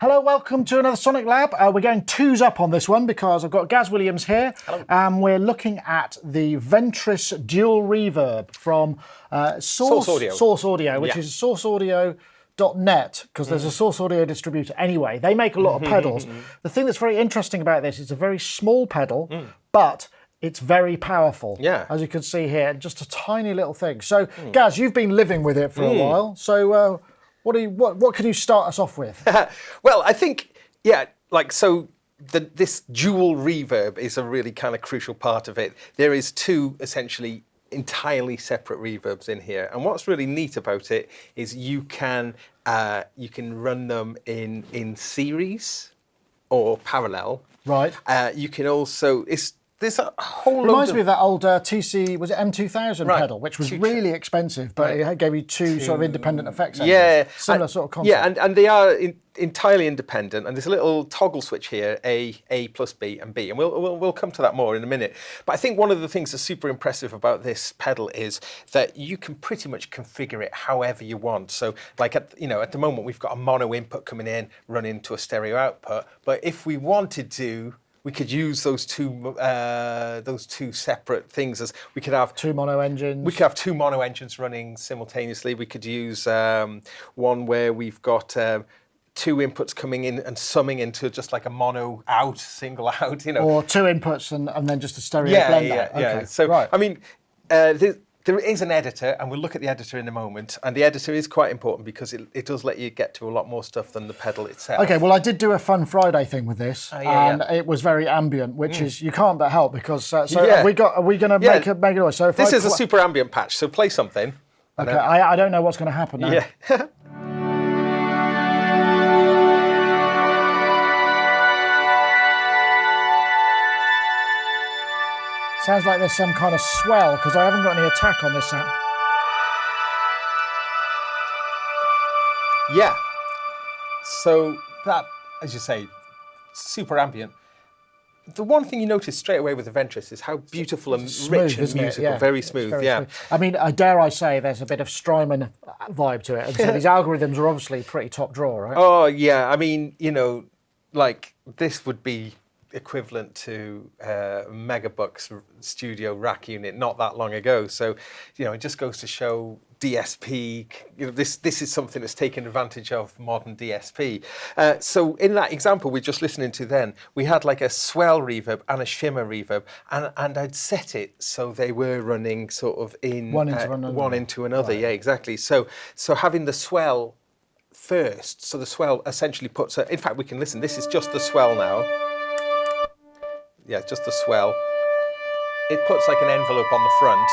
Hello, welcome to another SonicLAB. We're going twos up on this one because I've got Gaz Williams here. Hello. And we're looking at the Ventris dual reverb from Source Audio, which is sourceaudio.net, because there's a Source Audio distributor. Anyway, they make a lot of pedals. The thing that's very interesting about this, it's a very small pedal, but it's very powerful. Yeah. As you can see here, just a tiny little thing. So, Gaz, you've been living with it for a while. So, what can you start us off with? Well, I think, this dual reverb is a really kind of crucial part of it. There is two essentially entirely separate reverbs in here, and what's really neat about it is you can run them in series or parallel. Right. You can also there's a whole Reminds me of that old TC, was it M2000 pedal, which was really expensive, but it gave you two sort of independent effects. Yeah. Similar sort of concept. Yeah, and they are entirely independent, and there's a little toggle switch here, A plus B and B, and we'll come to that more in a minute. But I think one of the things that's super impressive about this pedal is that you can pretty much configure it however you want. So like at the moment we've got a mono input coming in, run into a stereo output, but if we wanted to, we could use those two separate things. As we could have two mono engines. We could have two mono engines running simultaneously. We could use one where we've got two inputs coming in and summing into just like a mono out, single out. Or two inputs and then just a stereo blender. Yeah. Okay. So right. I mean, there is an editor, and we'll look at the editor in a moment. And the editor is quite important because it does let you get to a lot more stuff than the pedal itself. Okay, well, I did do a Fun Friday thing with this, and it was very ambient, which is you can't but help because. Are we going to make a noise? So this is a super ambient patch. So play something. Okay, I don't know what's going to happen now. Yeah. Sounds like there's some kind of swell, because I haven't got any attack on this sound. Yeah. So that, as you say, super ambient. The one thing you notice straight away with the Ventris is how beautiful and rich and musical, Yeah. very smooth. Smooth. I mean, dare I say, there's a bit of Strymon vibe to it. And so these algorithms are obviously pretty top draw, right? Oh, yeah. I mean, like this would be equivalent to Megabucks studio rack unit not that long ago. So, it just goes to show DSP. This is something that's taken advantage of modern DSP. So in that example we're just listening to then, we had like a swell reverb and a shimmer reverb, and I'd set it so they were running sort of in one into another. Right. Yeah, exactly. So having the swell first, so the swell essentially puts in fact we can listen. This is just the swell now. Yeah, just the swell. It puts like an envelope on the front.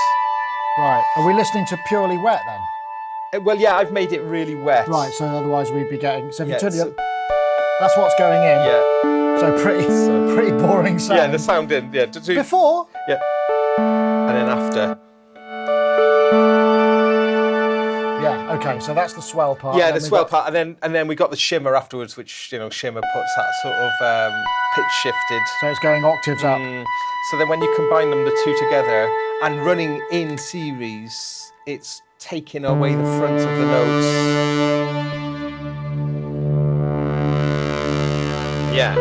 Right. Are we listening to purely wet then? Well, yeah, I've made it really wet. Right, so otherwise we'd be getting... So if you turn it up, that's what's going in. Yeah. So pretty boring sound. Yeah, the sound in. Yeah. Before? Yeah. And then after. Yeah, okay, so that's the swell part. Yeah, the swell part, and then we got the shimmer afterwards, which shimmer puts that sort of pitch shifted. So it's going octaves up. So then when you combine them, the two together, and running in series, it's taking away the front of the notes. Yeah.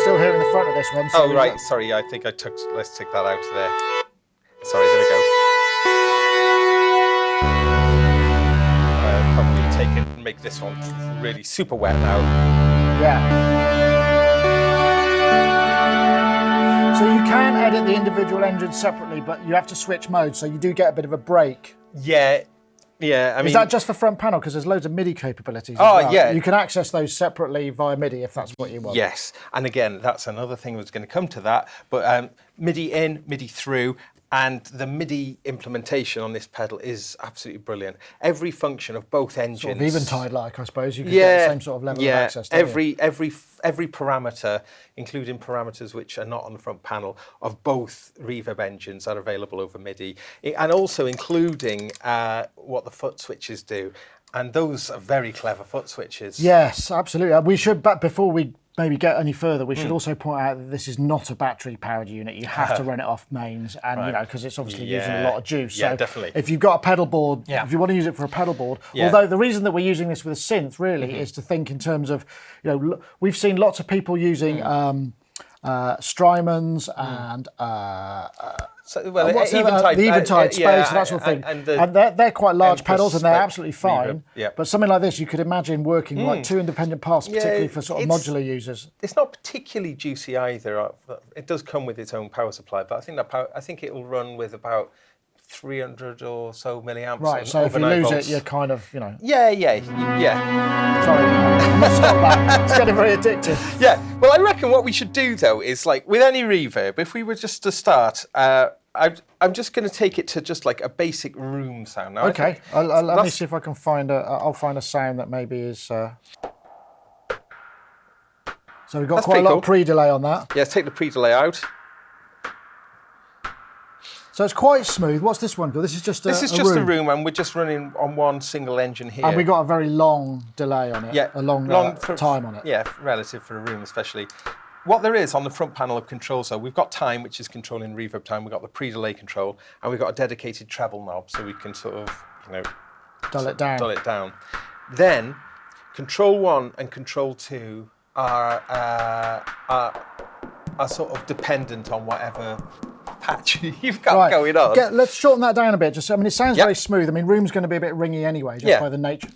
Still hearing the front of this one. So right, sorry, I think let's take that out there. Sorry, there we go. Probably take it and make this one really super wet now. Yeah. So you can edit the individual engines separately, but you have to switch modes, so you do get a bit of a break. Yeah. I mean, is that just for front panel? Because there's loads of MIDI capabilities. Yeah. You can access those separately via MIDI if that's what you want. Yes, and again, that's another thing that's going to come to that. But MIDI in, MIDI through. And the MIDI implementation on this pedal is absolutely brilliant. Every function of both engines. Sort of Eventide-like, I suppose. You could get the same sort of level of access. Every parameter, including parameters which are not on the front panel, of both reverb engines are available over MIDI, and also including what the foot switches do. And those are very clever foot switches. Yes, absolutely. We should, but before we maybe get any further, we should also point out that this is not a battery-powered unit. You have to run it off mains, and you know, because it's obviously using a lot of juice. Yeah, so definitely. if you've got a pedal board, if you want to use it for a pedal board, although the reason that we're using this with a synth really is to think in terms of, you know, we've seen lots of people using Strymons and the Eventide Space and that sort of thing, and they're quite large pedals and they're absolutely fine. But something like this, you could imagine working like two independent paths, particularly for sort of modular users. It's not particularly juicy either. It does come with its own power supply, but I think it will run with about 300 or so milliamps. Right, so if you lose it, you're kind of, you know. Yeah. Sorry, I must stop that. It's getting very addictive. Yeah, well, I reckon what we should do though is, like with any reverb, if we were just to start, I'm just going to take it to just like a basic room sound. Now, okay, let me see if I can find I'll find a sound that maybe is. So we've got quite a lot of pre-delay on that. Yeah, let's take the pre-delay out. So it's quite smooth. What's this one called? This is just a room, and we're just running on one single engine here. And we got a very long delay on it. Yeah, a long time on it. Yeah, relative for a room especially. What there is on the front panel of controls, so we've got time, which is controlling reverb time. We've got the pre-delay control, and we've got a dedicated treble knob, so we can sort of, you know, dull it down. Then, control 1 and control 2 are sort of dependent on whatever patch you've got going on. Let's shorten that down a bit. I mean, it sounds very smooth. I mean, room's going to be a bit ringy anyway, just by the nature.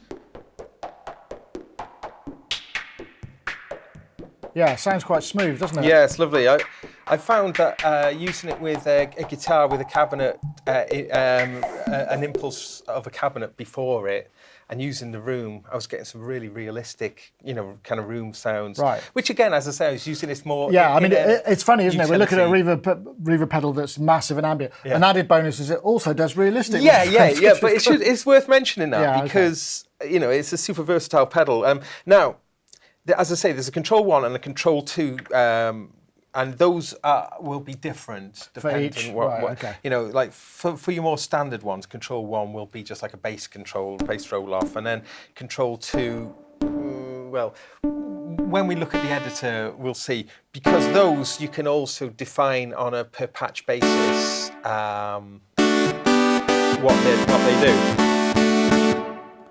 Yeah, it sounds quite smooth, doesn't it? Yeah, it's lovely. I found that using it with a guitar with a cabinet, an impulse of a cabinet before it, and using the room, I was getting some really realistic, you know, kind of room sounds. Right. Which again, as I say, I was using this more. Yeah, I mean, it's funny, isn't it? We're looking at a reverb pedal that's massive and ambient. Yeah. An added bonus is it also does realistic. Yeah. But it's worth mentioning that because you know it's a super versatile pedal. Now, as I say, there's a control 1 and a control 2. And those will be different depending what you know. Like for your more standard ones, control 1 will be just like a bass roll off, and then control 2. Well, when we look at the editor, we'll see, because those you can also define on a per patch basis what they do.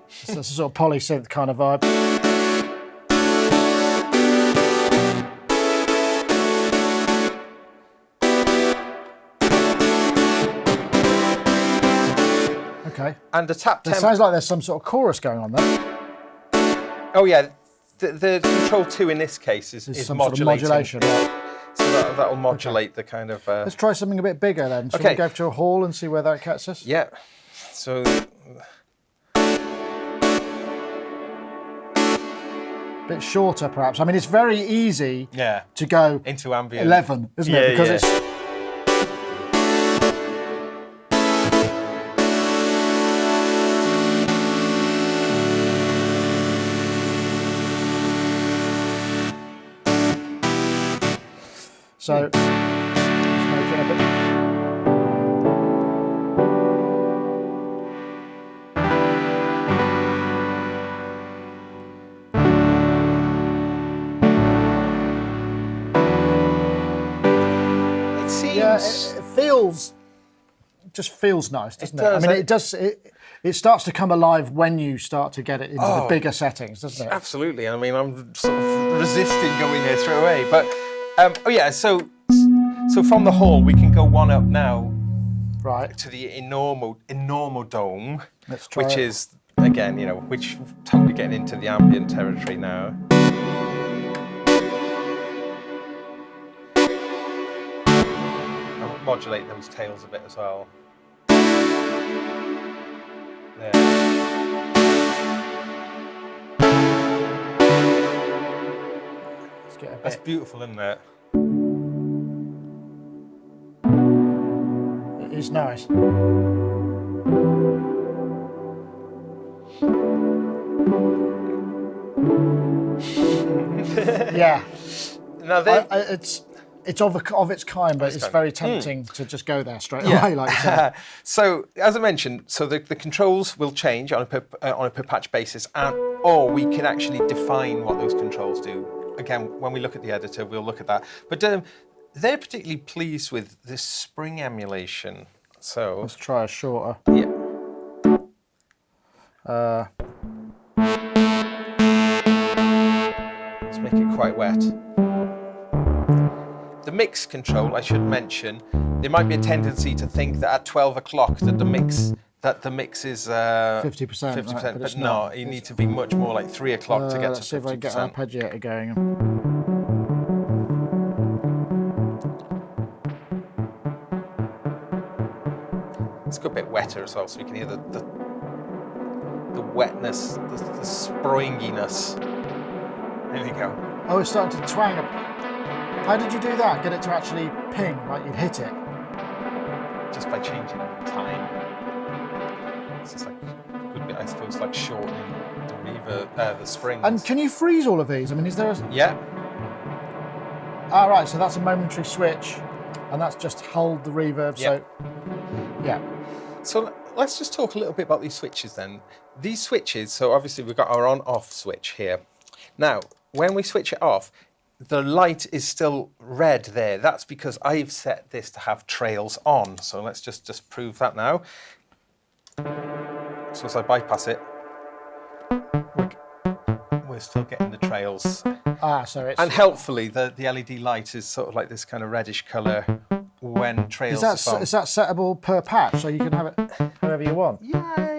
So it's a sort of polysynth kind of vibe. Okay. And the tap temp. It sounds like there's some sort of chorus going on there. Oh yeah, the control 2 in this case is some modulating. Sort of modulation. Right. So that will modulate the kind of. Let's try something a bit bigger then. Shall we go to a hall and see where that gets us? Yeah. So. Bit shorter, perhaps. I mean, it's very easy. To go into ambient 11, isn't it? Because it's. So, let's make it a bit. It seems. Yeah, it just feels nice, doesn't it? I mean, it does. It starts to come alive when you start to get it into the bigger settings, doesn't it? Absolutely. I mean, I'm sort of resisting going there straight away, but. So from the hall we can go one up now, right, to the enormo dome, which is again, you know, which totally getting into the ambient territory now. I'll modulate those tails a bit as well. There. That's beautiful, isn't it? It is nice. Yeah. Now it's of its kind, but it's very tempting to just go there straight away, like you said. So, as I mentioned, the controls will change on a per patch basis, or we can actually define what those controls do. again, when we look at the editor, we'll look at that. But they're particularly pleased with this spring emulation. So let's try a shorter. Yeah. Let's make it quite wet. The mix control, I should mention, there might be a tendency to think that at 12 o'clock that the mix is 50%. Right, but no, you need to be much more like 3 o'clock to get to 50%. Let's see if I can get arpeggiator going. It's got a bit wetter as well, so you can hear the wetness, the springiness. There we go. Oh, it's starting to twang. How did you do that? Get it to actually ping, like you'd hit it? Just by changing the time. It's just like, would be, I suppose, like shortening the reverb, the springs. And can you freeze all of these? I mean, is there a... Yeah. Ah, right, so that's a momentary switch, and that's just hold the reverb, Yeah. so... Yeah. So let's just talk a little bit about these switches then. These switches, so obviously we've got our on-off switch here. Now, when we switch it off, the light is still red there. That's because I've set this to have trails on. So let's just prove that now. So as I bypass it, we're still getting the trails. Ah, so it's... And helpfully, the LED light is sort of like this kind of reddish colour when trails are on. Is that settable per patch, so you can have it however you want? Yeah,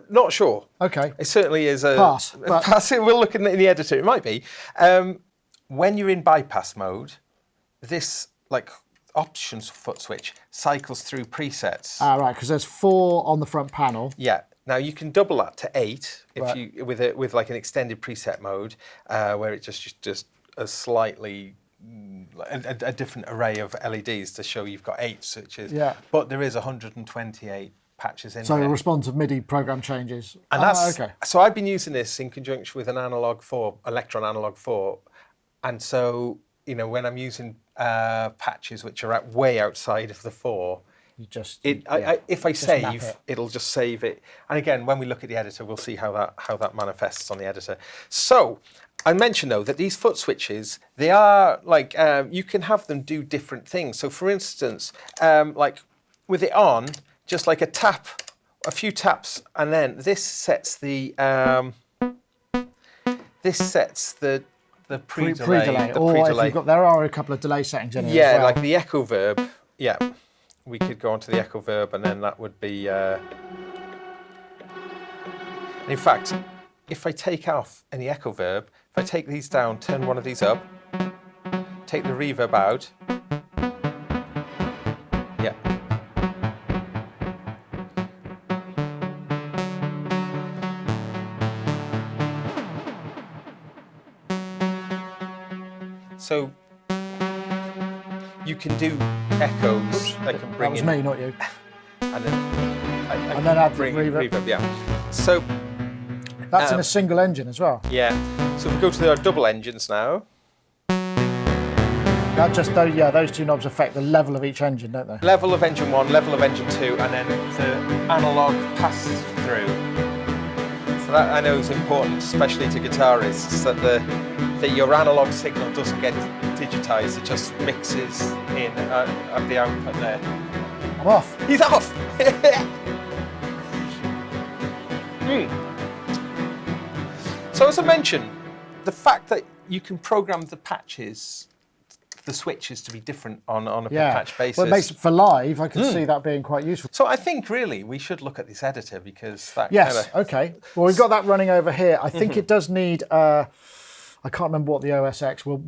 not sure. Okay. It certainly is a pass. Pass. We'll look in the editor. It might be. When you're in bypass mode, this like options foot switch cycles through presets. Ah, right, because there's 4 on the front panel. Yeah. Now you can double that to 8 if Right. you with like an extended preset mode where it just a slightly a different array of LEDs to show you've got 8 switches. Yeah. But there is 128 patches in So there. a responsive MIDI program changes. And that's okay. So I've been using this in conjunction with an Electron Analog 4, and so when I'm using patches which are way outside of the 4, You just if I just save, map it'll just save it. And again, when we look at the editor, we'll see how that manifests on the editor. So I mentioned though that these foot switches, they are like you can have them do different things. So for instance, like with it on, just like a few taps, and then this sets the pre-delay. There are a couple of delay settings in it. Yeah, as well. like the echo verb. Yeah, we could go onto the echo verb, and then that would be. In fact, if I take off any echo verb, if I take these down, turn one of these up, take the reverb out. Yeah. So you can do echoes that can bring that was me, not you. And then, add the bring reverb. Yeah. So That's in a single engine as well. yeah. So if we go to our double engines now. That just those 2 knobs affect the level of each engine, don't they? Level of engine 1, level of engine 2, and then the analog pass through. So that I know is important, especially to guitarists, that your analog signal doesn't get digitized; it just mixes in at the output there. I'm off. He's off. So as I mentioned, the fact that you can program the patches, the switches to be different on a per patch basis. Well, it makes it for live. I can see that being quite useful. So I think really we should look at this editor because that Yes. kinda... Okay. Well, we've got that running over here. I think it does need. I can't remember what the OS X. Well,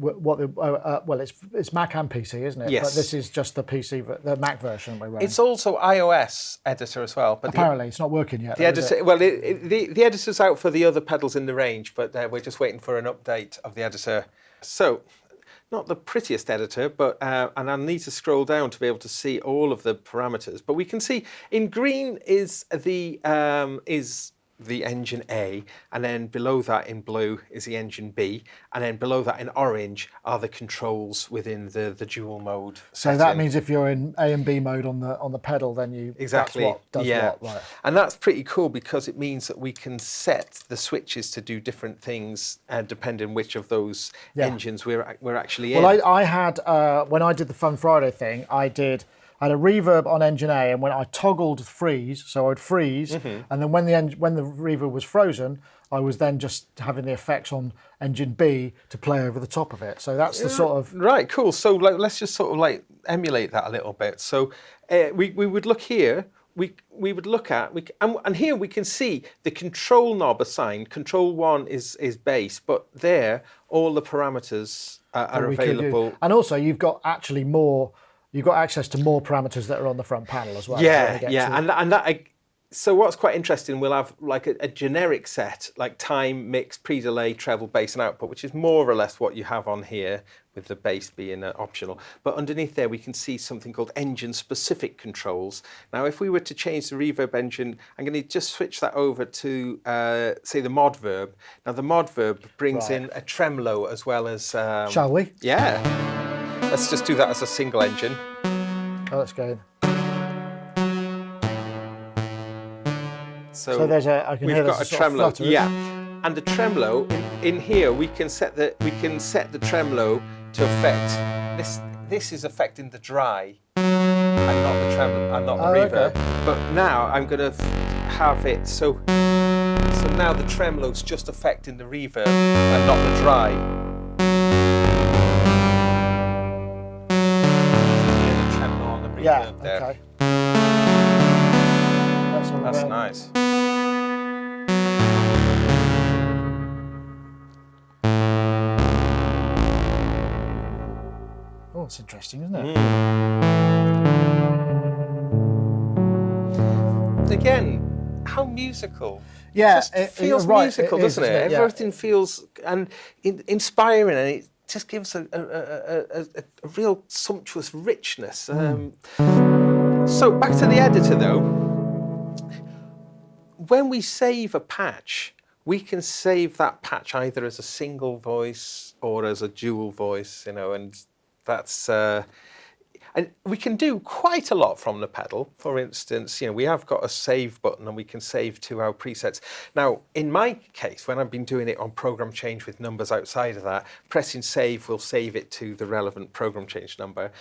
it's Mac and PC, isn't it? Yes. But this is just the the Mac version we're running. It's also iOS editor as well. But apparently it's not working yet. the editor, well, the editor's out for the other pedals in the range, but we're just waiting for an update of the editor. So, not the prettiest editor, but and I need to scroll down to be able to see all of the parameters. But we can see in green is the the engine A, and then below that in blue is the engine B, and then below that in orange are the controls within the dual mode setting. So that means if you're in A and B mode on the pedal, then exactly that's what does what, right? And that's pretty cool because it means that we can set the switches to do different things depending which of those engines we're actually in. Well, I had when I did the Fun Friday thing, I had a reverb on engine A, and when I toggled freeze, so I'd freeze, and then when the reverb was frozen, I was then just having the effects on engine B to play over the top of it. So that's the sort of right. Cool. So let's just sort of like emulate that a little bit. So we would look here. We would look at and here we can see the control knob assigned. Control 1 is bass, but there all the parameters are available. And also you've got actually more. You've got access to more parameters that are on the front panel as well. Yeah. And that. So what's quite interesting, we'll have like a generic set, like time, mix, pre-delay, treble, bass, and output, which is more or less what you have on here, with the bass being optional. But underneath there, we can see something called engine-specific controls. Now, if we were to change the reverb engine, I'm going to just switch that over to, say, the mod verb. Now, the mod verb brings in a tremolo as well as... Shall we? Yeah. Let's just do that as a single engine. Oh, let's go in. So we've got a tremolo, and the tremolo in here we can set the tremolo to affect this is affecting the dry and not the tremolo and not the reverb. Okay. But now I'm going to have it so now the tremolo's just affecting the reverb and not the dry. The tremolo on the reverb there. Okay. That's nice. Oh, it's interesting, isn't it? Again, how musical. Yeah, it feels musical, doesn't it? Yeah. Everything feels inspiring, and it just gives a real sumptuous richness. So back to the editor, though. When we save a patch, we can save that patch either as a single voice or as a dual voice, and that's and we can do quite a lot from the pedal. For instance, we have got a save button and we can save to our presets. Now, in my case, when I've been doing it on program change with numbers outside of that, pressing save will save it to the relevant program change number.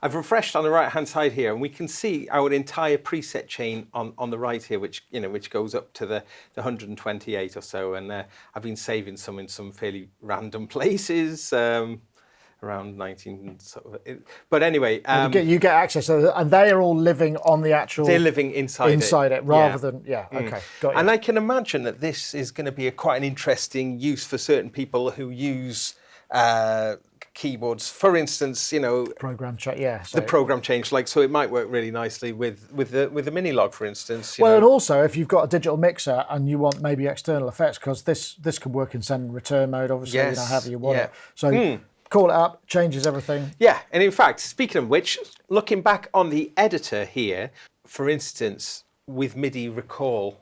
I've refreshed on the right-hand side here, and we can see our entire preset chain on the right here, which goes up to the 128 or so. And I've been saving some in some fairly random places, around 19. But anyway, you get access to it, and they are all living on the actual. They're living inside it rather than Okay, got you. And I can imagine that this is going to be quite an interesting use for certain people who use. Keyboards, for instance, program change, the program change, so it might work really nicely with the mini log, for instance. And also if you've got a digital mixer and you want maybe external effects, because this can work in send and return mode, obviously, however you want it. So call it up, changes everything. Yeah, and in fact, speaking of which, looking back on the editor here, for instance, with MIDI recall.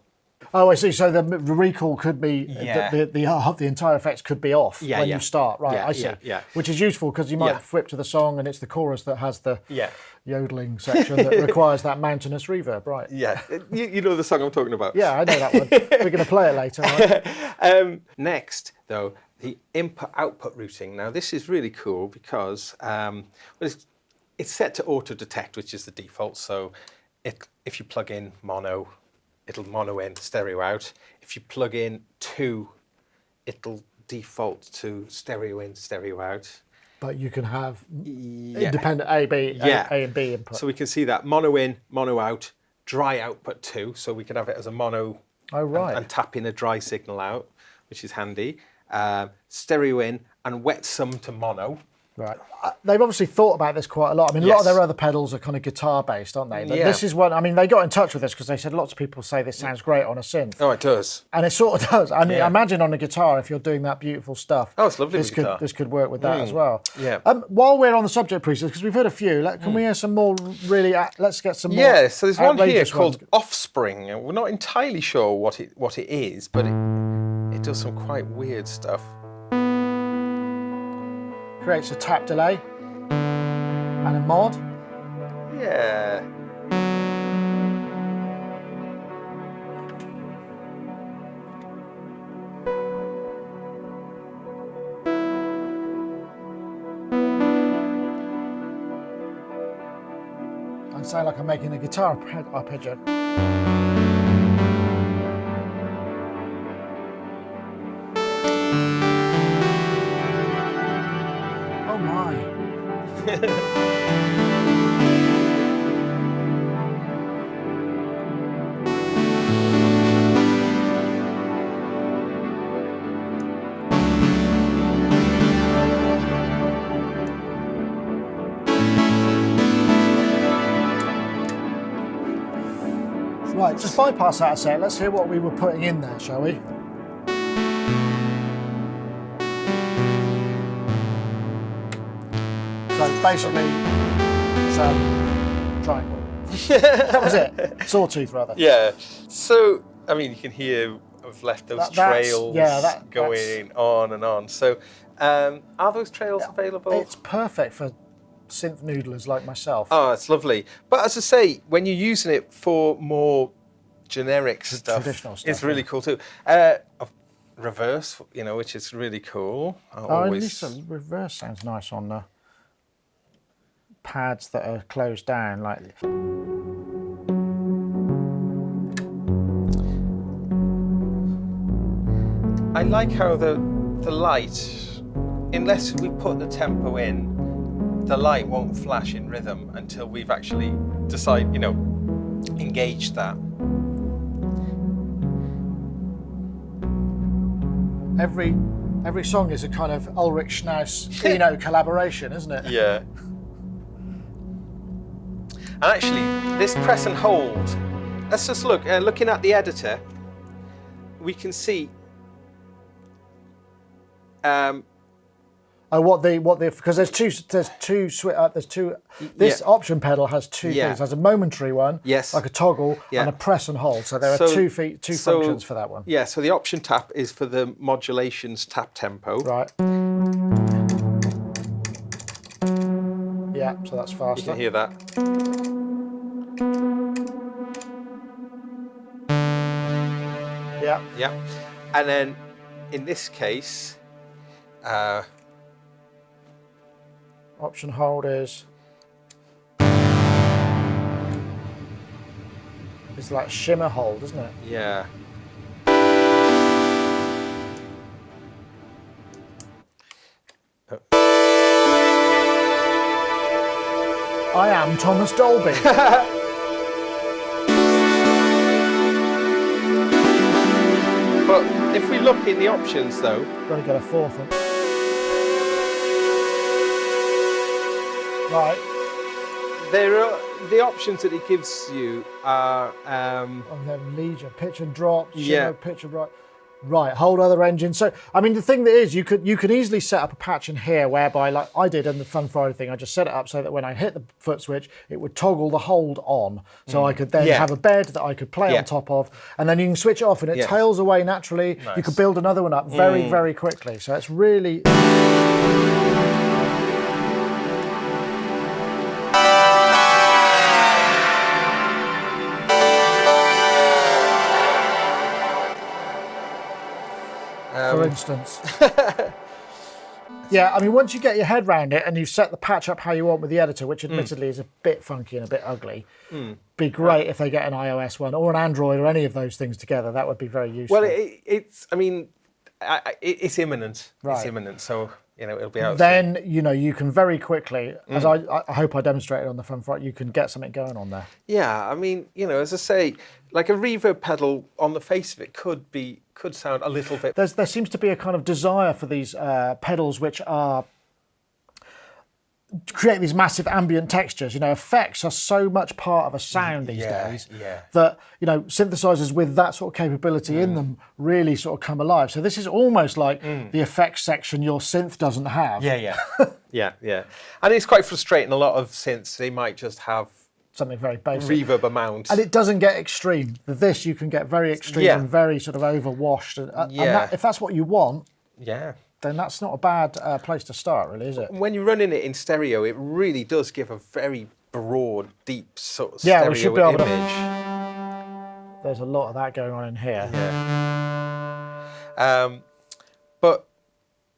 Oh, I see. So the recall could be the entire effects could be off when you start. Right, I see. Yeah. Which is useful because you might flip to the song and it's the chorus that has the yodeling section that requires that mountainous reverb. Right. Yeah. You know the song I'm talking about. Yeah, I know that one. We're going to play it later. Right? Next, though, the Imp Output Routing. Now, this is really cool because it's set to auto detect, which is the default. So if you plug in mono, it'll mono in, stereo out. If you plug in 2, it'll default to stereo in, stereo out. But you can have independent A and B input. So we can see that mono in, mono out, dry output 2. So we can have it as a mono and tap in a dry signal out, which is handy. Stereo in and wet sum to mono. Right. They've obviously thought about this quite a lot. I mean, a lot of their other pedals are kind of guitar-based, aren't they? But this is one, I mean, they got in touch with us because they said lots of people say this sounds great on a synth. Oh, it does. And it sort of does. I mean, imagine on a guitar if you're doing that beautiful stuff. Oh, it's lovely with guitar. This could work with that as well. Yeah. While we're on the subject presets, because we've heard a few, can we hear some more really, let's get some more. Yeah, so there's one here called ones. Offspring. And we're not entirely sure what it is, but it does some quite weird stuff. Creates a tap delay and a mod. Yeah. I sound like I'm making a guitar arpeggio. Oh my. Right, just bypass that a sec. Let's hear what we were putting in there, shall we? So basically, it's a triangle. That was it. Sawtooth, rather. Yeah. So, I mean, you can hear I've left those trails going on and on. So, are those trails available? It's perfect for synth noodlers like myself. Oh, it's lovely. But as I say, when you're using it for more generic stuff, traditional stuff, it's really cool too. Reverse, which is really cool. Some reverse sounds nice on the pads that are closed down. Like, I like how the light, unless we put the tempo in, the light won't flash in rhythm until we've actually engaged that. Every song is a kind of Ulrich Schnaus-Eno collaboration, isn't it? Yeah. And actually, this press and hold, let's just look, looking at the editor, we can see because there's two. This option pedal has two things. There's a momentary one, like a toggle, and a press and hold. So there are two functions for that one. Yeah. So the option tap is for the modulations tap tempo. Right. Yeah. So that's faster. You can hear that. Yeah. Yeah. And then in this case. Option hold is it's like shimmer hold, isn't it? Yeah. I am Thomas Dolby. But if we look in the options, though, got to get a fourth one. Right. There are the options that it gives you are. Legion, pitch and drop, shimmer, pitch and drop. Right, hold other engine. So, I mean, the thing that is, you could easily set up a patch in here whereby, like I did in the Fun Friday thing, I just set it up so that when I hit the foot switch, it would toggle the hold on. So I could then have a bed that I could play on top of, and then you can switch it off and it tails away naturally. Nice. You could build another one up very, very quickly. So it's really... for instance. Yeah, I mean, once you get your head around it and you've set the patch up how you want with the editor, which admittedly is a bit funky and a bit ugly, be great if they get an iOS one or an Android or any of those things together. That would be very useful. Well, it's imminent. Right. It's imminent, so it'll be out then soon. You can very quickly, as I hope I demonstrated on the Fun Friday, you can get something going on there. Yeah, I mean, as I say, like a reverb pedal on the face of it could sound a little bit. There seems to be a kind of desire for these pedals which are create these massive ambient textures. Effects are so much part of a sound these days that, synthesizers with that sort of capability in them really sort of come alive. So this is almost like the effects section your synth doesn't have. Yeah. And it's quite frustrating. A lot of synths, they might just have something very basic. Reverb amount. And it doesn't get extreme. With this, you can get very extreme and very sort of overwashed. And if that's what you want, then that's not a bad place to start, really, is it? When you're running it in stereo, it really does give a very broad, deep sort of stereo we should be able image. There's a lot of that going on in here. But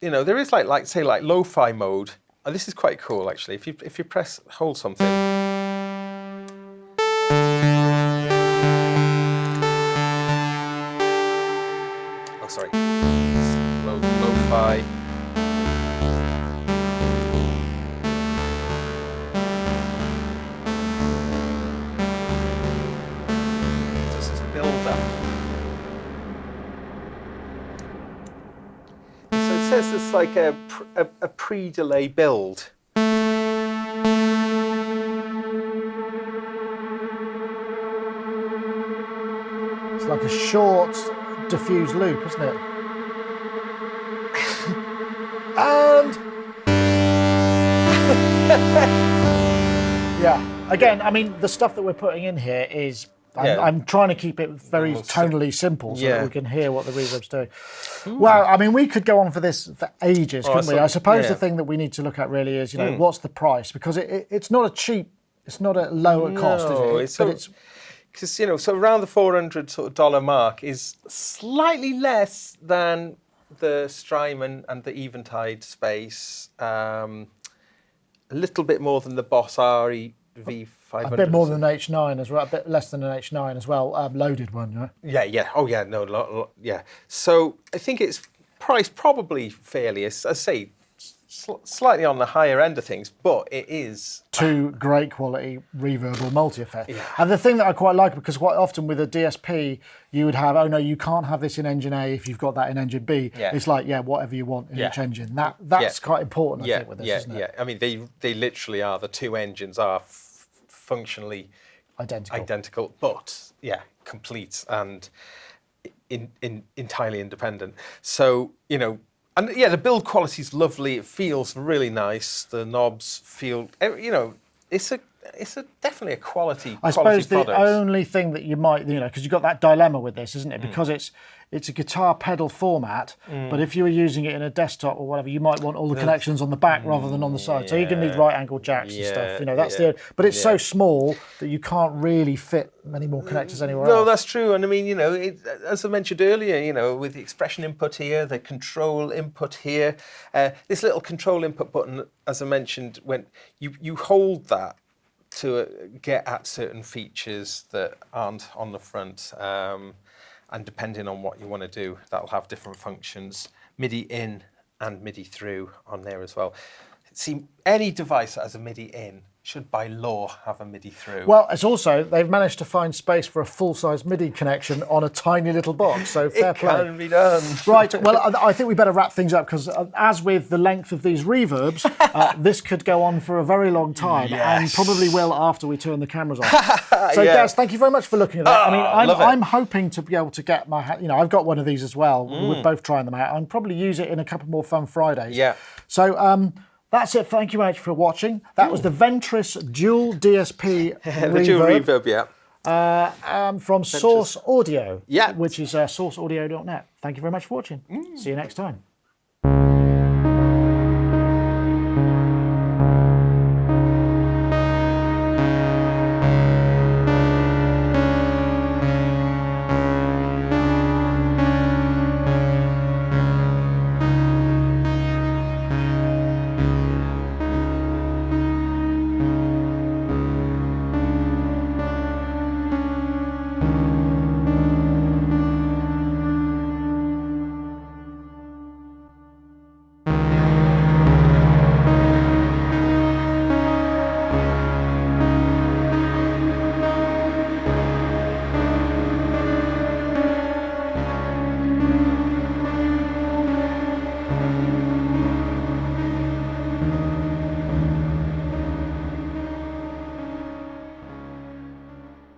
there is like lo-fi mode. And this is quite cool, actually. If you hold something. Oh, sorry. Lo-fi. This is build up. So it says it's like a pre-delay build. It's like a short, diffuse loop, isn't it? And again, I mean, the stuff that we're putting in here is I'm trying to keep it very tonally simple so that we can hear what the reverb's doing. Well, I mean, we could go on for this for ages, couldn't we? I suppose the thing that we need to look at really is, what's the price? Because it's not a cheap, it's not a lower cost, is it? Because, so around the $400 sort of dollar mark is slightly less than the Strymon and the Eventide Space, a little bit more than the Boss RE V500. A bit more than an H9 as well, a bit less than an H9 as well, loaded one, Yeah. Oh, yeah, no, yeah. So I think it's priced probably fairly, as I say, slightly on the higher end of things, but it is two great quality reverb or multi-effect. And the thing that I quite like, because quite often with a DSP, you would have, you can't have this in engine A if you've got that in engine B. It's like, whatever you want in each engine. That's quite important, I think, with this, isn't it? I mean, they literally are, the two engines are functionally identical, but complete and entirely independent. So, and the build quality is lovely. It feels really nice. The knobs feel, it's definitely a quality. I suppose the product. only thing that you might, because you've got that dilemma with this, isn't it? Because it's a guitar pedal format, but if you were using it in a desktop or whatever, you might want all the connections on the back rather than on the side. So you're going to need right-angle jacks and stuff. That's but it's so small that you can't really fit many more connectors anywhere else. No, that's true. And I mean, as I mentioned earlier, with the expression input here, the control input here, this little control input button, as I mentioned, when you hold that to get at certain features that aren't on the front. And depending on what you want to do, that'll have different functions. MIDI in and MIDI through on there as well. See, any device that has a MIDI in should by law have a MIDI through. Well, it's also, they've managed to find space for a full-size MIDI connection on a tiny little box, so fair play. It can be done. Right, well, I think we better wrap things up, because as with the length of these reverbs, this could go on for a very long time, and probably will after we turn the cameras off. So, Des, thank you very much for looking at that. I'm hoping to be able to get my, I've got one of these as well. We're both trying them out. I'll probably use it in a couple more Fun Fridays. So, that's it. Thank you very much for watching. That was the Ventris Dual DSP Reverb. The Dual Reverb, from Source Audio, which is sourceaudio.net. Thank you very much for watching. See you next time.